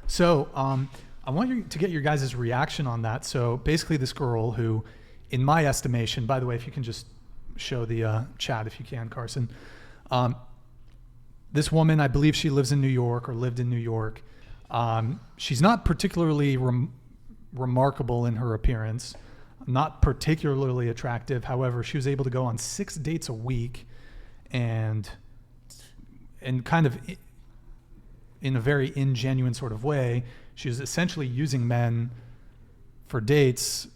So I want you to get your guys' reaction on that. So basically this girl who, in my estimation, by the way, if you can just show the chat if you can, Carson. This woman, I believe she lives in New York or lived in New York. She's not particularly remarkable in her appearance, not particularly attractive. However, she was able to go on 6 dates a week and kind of in a very ingenuine sort of way, she was essentially using men for dates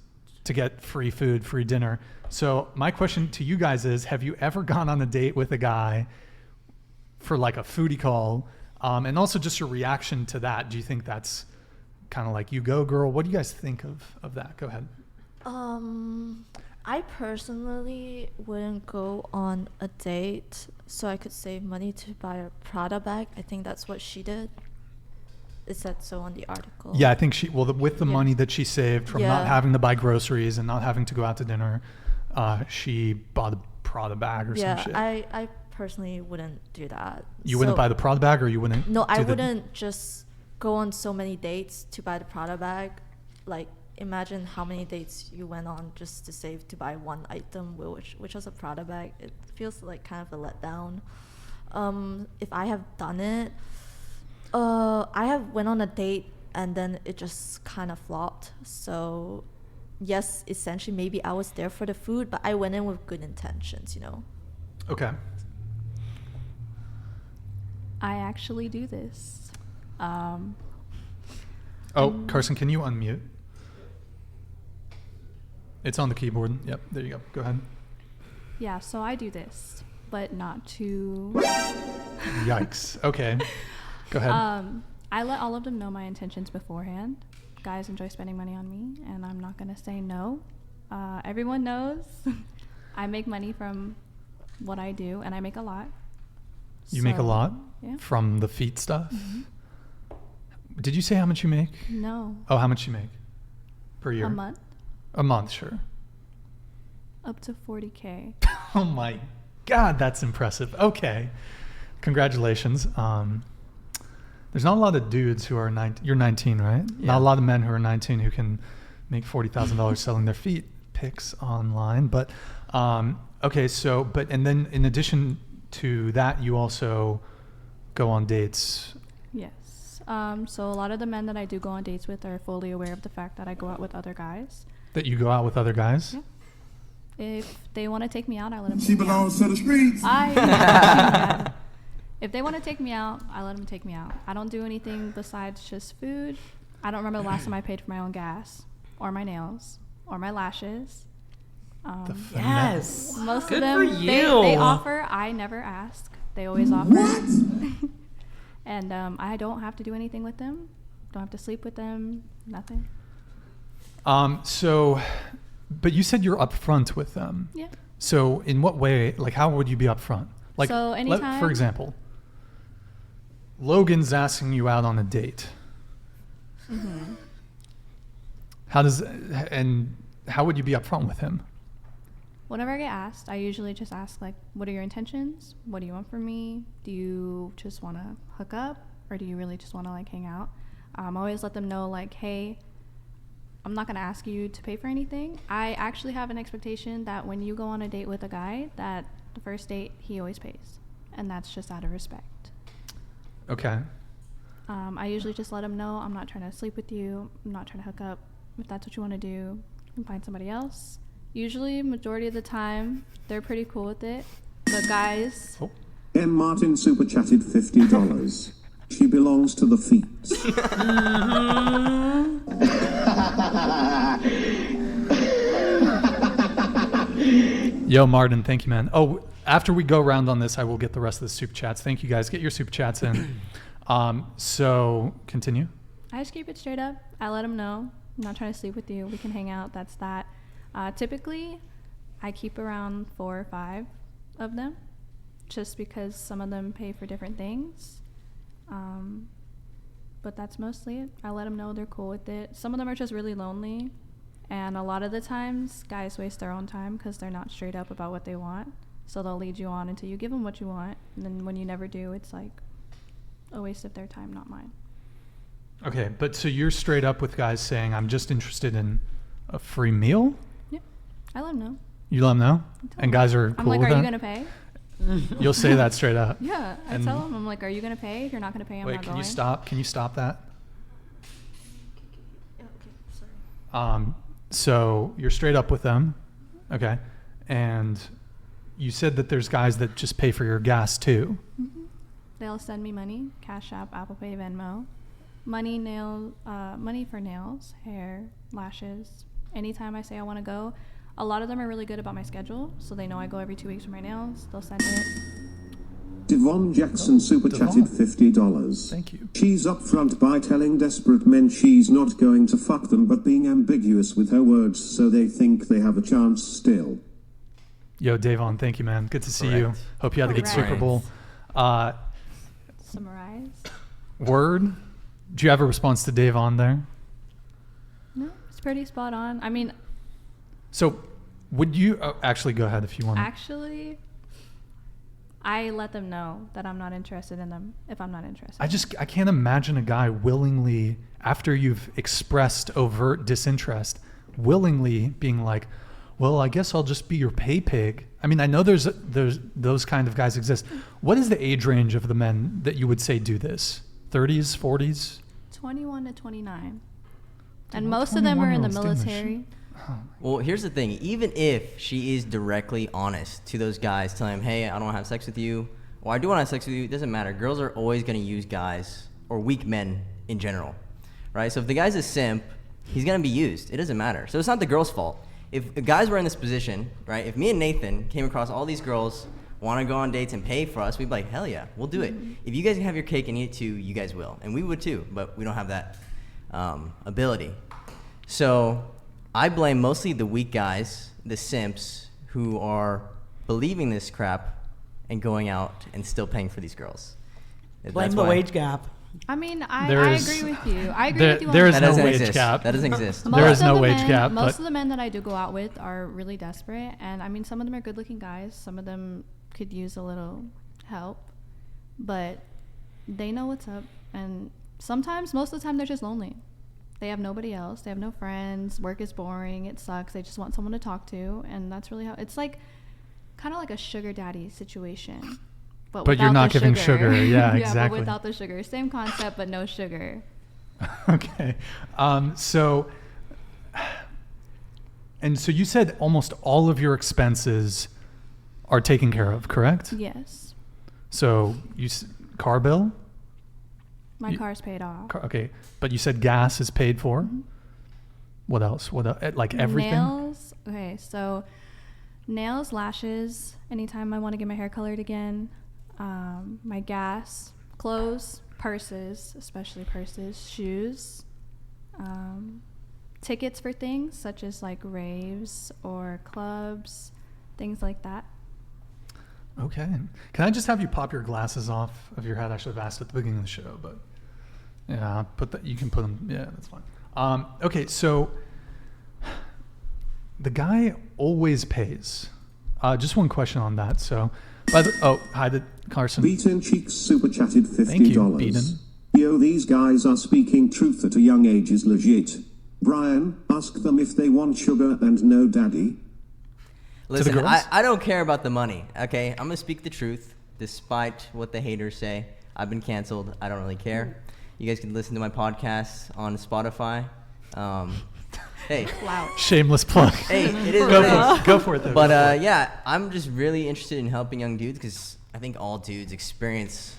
to get free food, free dinner. So my question to you guys is, have you ever gone on a date with a guy for like a foodie call? And also just your reaction to that. Do you think that's kind of like, you go girl? What do you guys think of that? Go ahead. I personally wouldn't go on a date so I could save money to buy a Prada bag. I think that's what she did. It said so on the article. Yeah, I think with the money that she saved from not having to buy groceries and not having to go out to dinner, she bought a Prada bag or some shit. I personally wouldn't do that. You wouldn't buy the Prada bag, or you wouldn't? No, I wouldn't just go on so many dates to buy the Prada bag. Like, imagine how many dates you went on just to save to buy one item, which was a Prada bag. It feels like kind of a letdown. If I have done it, I have went on a date and then it just kind of flopped. So yes, essentially maybe I was there for the food, but I went in with good intentions, you know. Okay. I actually do this. Carson, can you unmute? It's on the keyboard. Yep, there you go. Go ahead. Yeah, so I do this, but not to... Yikes. Okay. Go ahead. I let all of them know my intentions beforehand. Guys enjoy spending money on me, and I'm not going to say no. Everyone knows I make money from what I do, and I make a lot. You make a lot? Yeah. From the feet stuff? Mm-hmm. Did you say how much you make? No. Oh, how much you make per year? A month. A month, sure. Up to 40K. Oh my God, that's impressive. Okay. Congratulations. There's not a lot of dudes who are 19. You're 19, right? Yeah. Not a lot of men who are 19 who can make $40,000 selling their feet pics online. But, okay, so, and then in addition to that, you also go on dates. Yes. So a lot of the men that I do go on dates with are fully aware of the fact that I go out with other guys. That you go out with other guys? Yeah. If they want to take me out, I let them. She belongs to the streets. If they want to take me out, I let them take me out. I don't do anything besides just food. I don't remember the last time I paid for my own gas, or my nails, or my lashes. Yes. Most Good of them, for you. they offer. I never ask. They always offer. What? And I don't have to do anything with them. Don't have to sleep with them. Nothing. But you said you're upfront with them. Yeah. So in what way, like how would you be upfront? Like, so anytime, for example, Logan's asking you out on a date. Mm-hmm. How would you be upfront with him? Whenever I get asked, I usually just ask, like, what are your intentions? What do you want from me? Do you just want to hook up, or do you really just want to, like, hang out? I always let them know, like, hey, I'm not going to ask you to pay for anything. I actually have an expectation that when you go on a date with a guy, that the first date, he always pays. And that's just out of respect. Okay. I usually just let him know I'm not trying to sleep with you. I'm not trying to hook up. If that's what you want to do, you can find somebody else. Usually, majority of the time, they're pretty cool with it. But guys... Oh. M. Martin super chatted $50. She belongs to the feet. Yo, Martin, thank you, man. Oh, after we go round on this, I will get the rest of the super chats. Thank you, guys. Get your super chats in. So, continue. I just keep it straight up. I let them know I'm not trying to sleep with you. We can hang out. That's that. Typically, I keep around 4 or 5 of them, just because some of them pay for different things. But that's mostly it. I let them know they're cool with it. Some of them are just really lonely, and a lot of the times, guys waste their own time because they're not straight up about what they want. So they'll lead you on until you give them what you want, and then when you never do, it's like a waste of their time, not mine. Okay, but so you're straight up with guys saying, I'm just interested in a free meal? Yeah, I let them know. You let them know? And guys are I'm cool like, with are you that? gonna pay? You'll say that straight up. Yeah, I And- tell them. I'm like, are you gonna pay? If you're not gonna pay, I'm Wait, not can going. you stop? Can you stop that? Yeah, okay, sorry. So you're straight up with them, okay? And you said that there's guys that just pay for your gas too. Mhm. They'll send me money, Cash App, Apple Pay, Venmo, money for nails, hair, lashes. Anytime I say I want to go, a lot of them are really good about my schedule, so they know I go every 2 weeks for my nails. They'll send it. Devon Jackson super Devon. chatted $50. Thank you. She's upfront by telling desperate men she's not going to fuck them, but being ambiguous with her words so they think they have a chance still. Yo, Davon, thank you, man. Good to see you. Correct. Hope you had a good Super Correct. Bowl. Summarize. Word? Do you have a response to Davon there? No, it's pretty spot on. I mean, So would you actually go ahead if you want to? actually, I let them know that I'm not interested in them if I'm not interested. I can't imagine a guy willingly, after you've expressed overt disinterest, willingly being like, well, I guess I'll just be your pay pig. I mean, I know there's those kind of guys exist. What is the age range of the men that you would say do this? 30s, 40s? 21 to 29. Dude, And what most of them are in the 21-year-olds doing this military. Well, here's the thing. Even if she is directly honest to those guys, telling them, hey, I don't want to have sex with you, or I do want to have sex with you, it doesn't matter. Girls are always going to use guys, or weak men in general, right? So if the guy's a simp, he's going to be used. It doesn't matter. So it's not the girl's fault. If guys were in this position, right, if me and Nathan came across all these girls, want to go on dates and pay for us, we'd be like, hell yeah, we'll do it. If you guys can have your cake and eat it too, you guys will. And we would too, but we don't have that ability. So I blame mostly the weak guys, the simps, who are believing this crap and going out and still paying for these girls. Blame That's the why- wage gap. I mean, I There's- agree with you. I agree there- with you on there is That that. no doesn't wage exist. cap. That doesn't exist. There is Most of no the wage men- cap, Most but- of the men that I do go out with are really desperate, and I mean, some of them are good-looking guys. Some of them could use a little help, but they know what's up. And sometimes, most of the time, they're just lonely. They have nobody else. They have no friends. Work is boring. It sucks. They just want someone to talk to, and that's really how it's like, kind of like a sugar daddy situation. But you're without not the giving sugar. Yeah, yeah, exactly. but without the sugar. Same concept, but no sugar. Okay. So you said almost all of your expenses are taken care of, correct? Yes. So car bill? My You- car's paid off. Okay. But you said gas is paid for? Mhm. What else? Like everything? Nails. Okay, so nails, lashes. Anytime I want to get my hair colored again. My gas, clothes, purses, especially purses, shoes, tickets for things such as like raves or clubs, things like that. Okay. Can I just have you pop your glasses off of your head? I should have asked at the beginning of the show, but yeah, you can put them. Yeah, that's fine. Okay, so the guy always pays. Just one question on that. So, hi, Carson. Beaten Cheeks super chatted $50. Thank you, Beaten. Yo, these guys are speaking truth at a young age is legit. Brian, ask them if they want sugar and no daddy. Listen, girls? I don't care about the money, okay? I'm going to speak the truth, despite what the haters say. I've been canceled. I don't really care. You guys can listen to my podcast on Spotify. Hey, Wow. Shameless plug. hey, it is Go what it for is. it. Go for it, though. But Go for it. yeah, I'm just really interested in helping young dudes because I think all dudes experience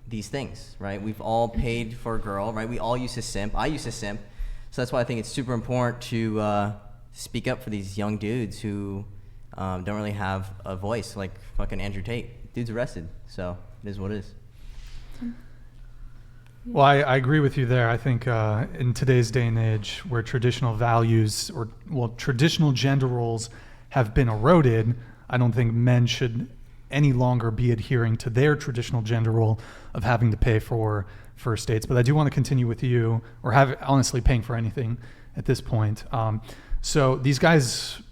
these things, right? We've all paid for a girl, right? We all used to simp. I used to simp. So that's why I think it's super important to speak up for these young dudes who don't really have a voice, like fucking Andrew Tate. Dude's arrested, so it is what it is. Well, I agree with you there. I think in today's day and age where traditional values traditional gender roles have been eroded, I don't think men should any longer be adhering to their traditional gender role of having to pay for first dates. But I do want to continue with you, or honestly paying for anything at this point. So these guys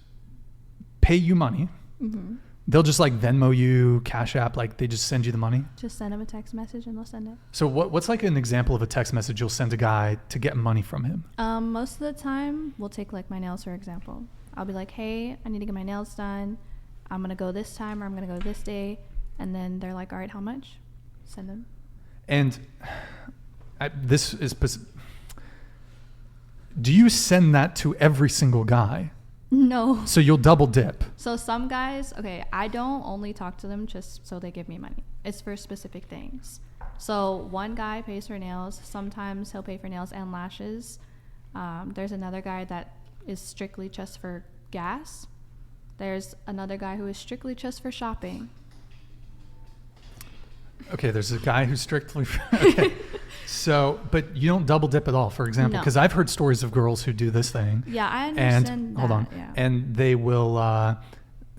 pay you money. Mm-hmm. They'll just like Venmo you, Cash App, like they just send you the money? Just send them a text message and they'll send it. So what's like an example of a text message you'll send a guy to get money from him? Most of the time, we'll take like my nails for example. I'll be like, hey, I need to get my nails done. I'm gonna go this time or I'm gonna go this day, and then they're like, all right, how much? Send them. And do you send that to every single guy? No. So you'll double dip. So some guys, okay, I don't only talk to them just so they give me money. It's for specific things. So one guy pays for nails. Sometimes he'll pay for nails and lashes. There's another guy that is strictly just for gas. There's another guy who is strictly just for shopping. Okay, there's a guy who's strictly... Okay. So, but you don't double dip at all, for example, No. because I've heard stories of girls who do this thing. Yeah, I understand that. Hold on. Yeah. And they will,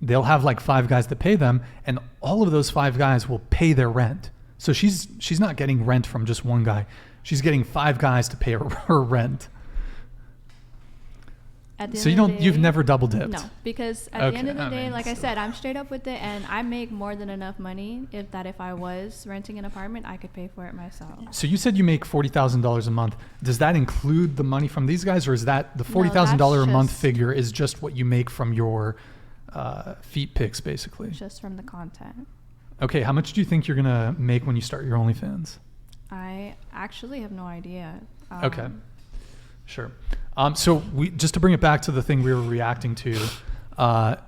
they'll have like 5 guys that pay them, and all of those 5 guys will pay their rent. So she's not getting rent from just one guy. She's getting 5 guys to pay her rent. At the So end of the day- you've never double dipped? No, because at the end of the Okay, I day, mean, like I so- said, I'm straight up with it, and I make more than enough money if I was renting an apartment, I could pay for it myself. So you said you make $40,000 a month. Does that include the money from these guys, or is that the $40,000 a month just- figure is just what you make from your feet pics, basically? Just from the content. Okay, how much do you think you're gonna make when you start your OnlyFans? I actually have no idea. Okay, sure. So just to bring it back to the thing we were reacting to.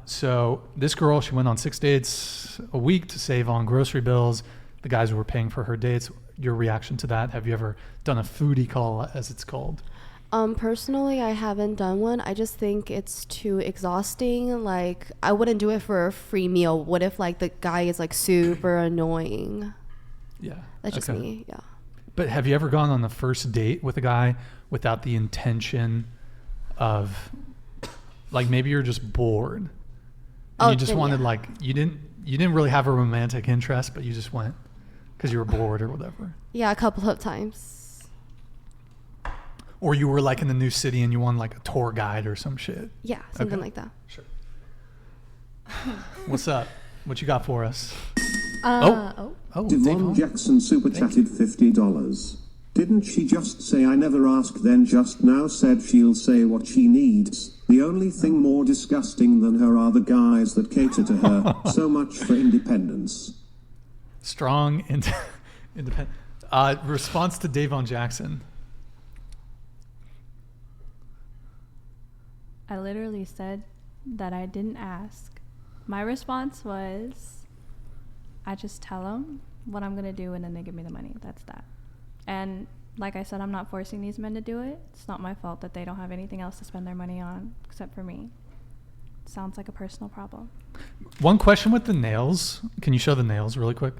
So this girl, she went on 6 dates a week to save on grocery bills. The guys were paying for her dates. Your reaction to that? Have you ever done a foodie call, as it's called? Personally, I haven't done one. I just think it's too exhausting. Like, I wouldn't do it for a free meal. What if, like, the guy is, like, super annoying? Yeah. That's just okay. me, yeah. But have you ever gone on the first date with a guy without the intention of, like, maybe you're just bored and you just then wanted, yeah. like, you didn't really have a romantic interest, but you just went because you were bored or whatever? Yeah, a couple of times. Or you were like in the new city and you wanted like a tour guide or some shit? Yeah, something Okay. like that. Sure. What's up? What you got for us? Oh. Oh, Devon Devon. Jackson super chatted $50. Didn't she just say I never asked, then just now said she'll say what she needs? The only thing more disgusting than her are the guys that cater to her. So much for independence. Strong, independent. Response to Devon Jackson. I literally said that I didn't ask. My response was, I just tell them what I'm gonna do and then they give me the money. That's that. And like I said, I'm not forcing these men to do it. It's not my fault that they don't have anything else to spend their money on except for me. Sounds like a personal problem. One question with the nails. Can you show the nails really quick?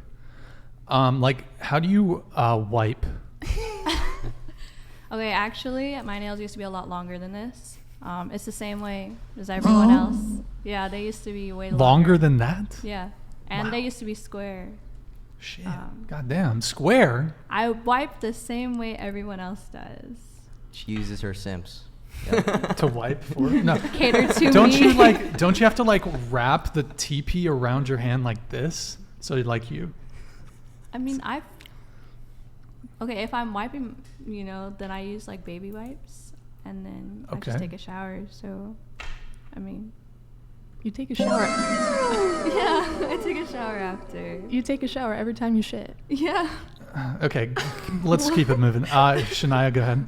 Like, how do you wipe? Okay, actually, my nails used to be a lot longer than this. It's the same way as everyone else. Yeah, they used to be way Longer than that? Yeah, and Wow. they used to be square. Shit. Goddamn. Square? I wipe the same way everyone else does. She uses her Sims. To wipe for? No. Cater to Don't me. don't you have to like wrap the TP around your hand like this? So like you. I mean, okay, if I'm wiping, then I use like baby wipes, and then I Okay. just take a shower. So, I mean, You take a shower. yeah, I take a shower after. You take a shower every time you shit. Yeah. Okay, let's keep it moving. Shania, go ahead.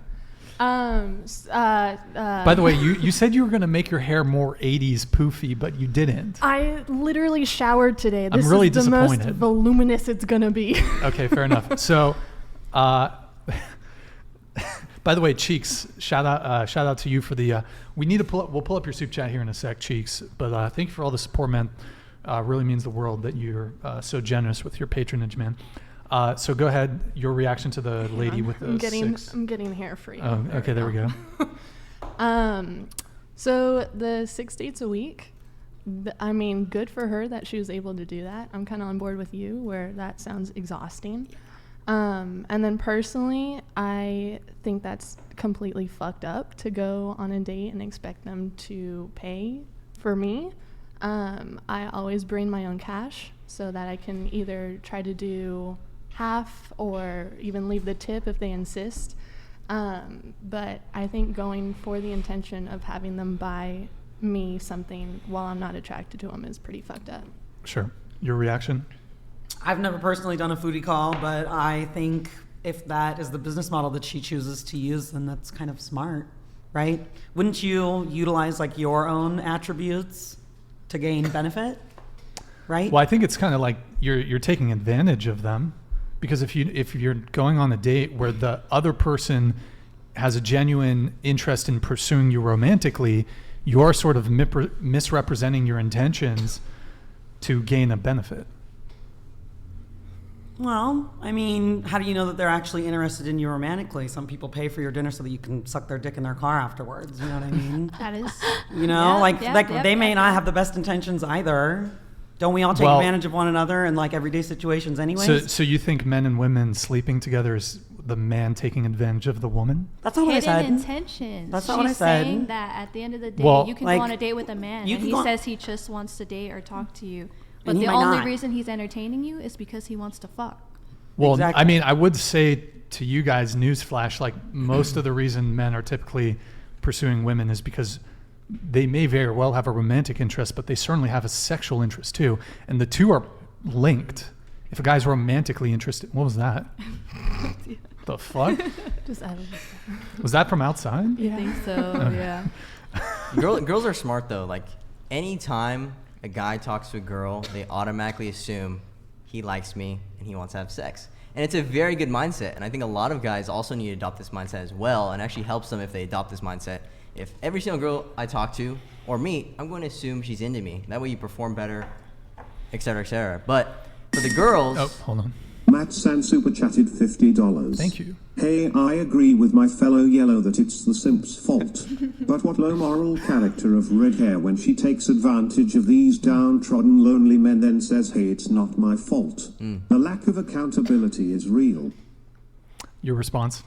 By the way, you said you were going to make your hair more 80s poofy, but you didn't. I literally showered today. This really is the most disappointed. voluminous it's gonna be. Okay, fair enough. So, by the way, Cheeks, shout out to you for the. We'll pull up your soup chat here in a sec, Cheeks. But thank you for all the support, man. Really means the world that you're so generous with your patronage, man. So go ahead. Your reaction to the lady with the six. I'm getting hair free. Oh, okay, there we go. So the 6 dates a week, I mean, good for her that she was able to do that. I'm kind of on board with you where that sounds exhausting. And then personally, I think that's completely fucked up to go on a date and expect them to pay for me. I always bring my own cash so that I can either try to do half or even leave the tip if they insist. But I think going for the intention of having them buy me something while I'm not attracted to them is pretty fucked up. Sure. Your reaction? I've never personally done a foodie call, but I think if that is the business model that she chooses to use, then that's kind of smart, right? Wouldn't you utilize like your own attributes to gain benefit, right? Well, I think it's kind of like you're taking advantage of them, because if you're going on a date where the other person has a genuine interest in pursuing you romantically, you're sort of misrepresenting your intentions to gain a benefit. Well, I mean, how do you know that they're actually interested in you romantically? Some people pay for your dinner so that you can suck their dick in their car afterwards. You know what I mean? That is. You know, Yeah, they may not have the best intentions either. Don't we all take advantage of one another in like everyday situations anyways? So you think men and women sleeping together is the man taking advantage of the woman? That's not what I said. Hidden intentions. That's not She's what I said. saying that at the end of the day, Well, you can like, go on a date with a man you and can he go on- says he just wants to date or talk to you. But And he the might only not. reason he's entertaining you is because he wants to fuck. Well, Exactly. I mean, I would say to you guys, newsflash, like most of the reason men are typically pursuing women is because they may very well have a romantic interest, but they certainly have a sexual interest too. And the two are linked. If a guy's romantically interested, what was that? The fuck? Just added Was that from outside? I think so, yeah. Girls are smart though. Like anytime a guy talks to a girl, they automatically assume he likes me and he wants to have sex. And it's a very good mindset. And I think a lot of guys also need to adopt this mindset as well, and actually helps them if they adopt this mindset. If every single girl I talk to or meet, I'm going to assume she's into me. That way you perform better, et cetera, et cetera. But for the girls, Oh, hold on. Matt San super chatted $50. Thank you. Hey, I agree with my fellow yellow that it's the simp's fault. But what low moral character of red hair when she takes advantage of these downtrodden lonely men then says, hey, it's not my fault. The lack of accountability is real. Your response?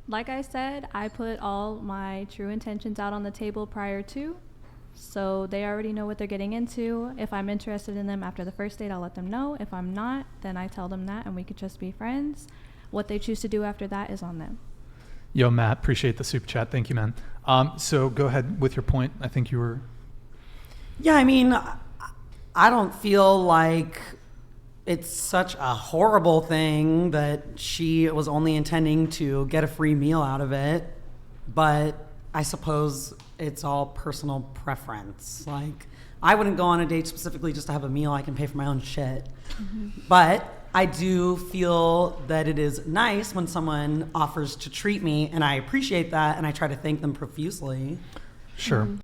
Like I said, I put all my true intentions out on the table prior to, so they already know what they're getting into. If I'm interested in them after the first date, I'll let them know. If I'm not, then I tell them that and we could just be friends. What they choose to do after that is on them. Yo, Matt, appreciate the super chat. Thank you, man. So go ahead with your point. I think you were... Yeah, I mean, I don't feel like it's such a horrible thing that she was only intending to get a free meal out of it, but I suppose it's all personal preference. Like, I wouldn't go on a date specifically just to have a meal. I can pay for my own shit. But I do feel that it is nice when someone offers to treat me, and I appreciate that, and I try to thank them profusely. Sure.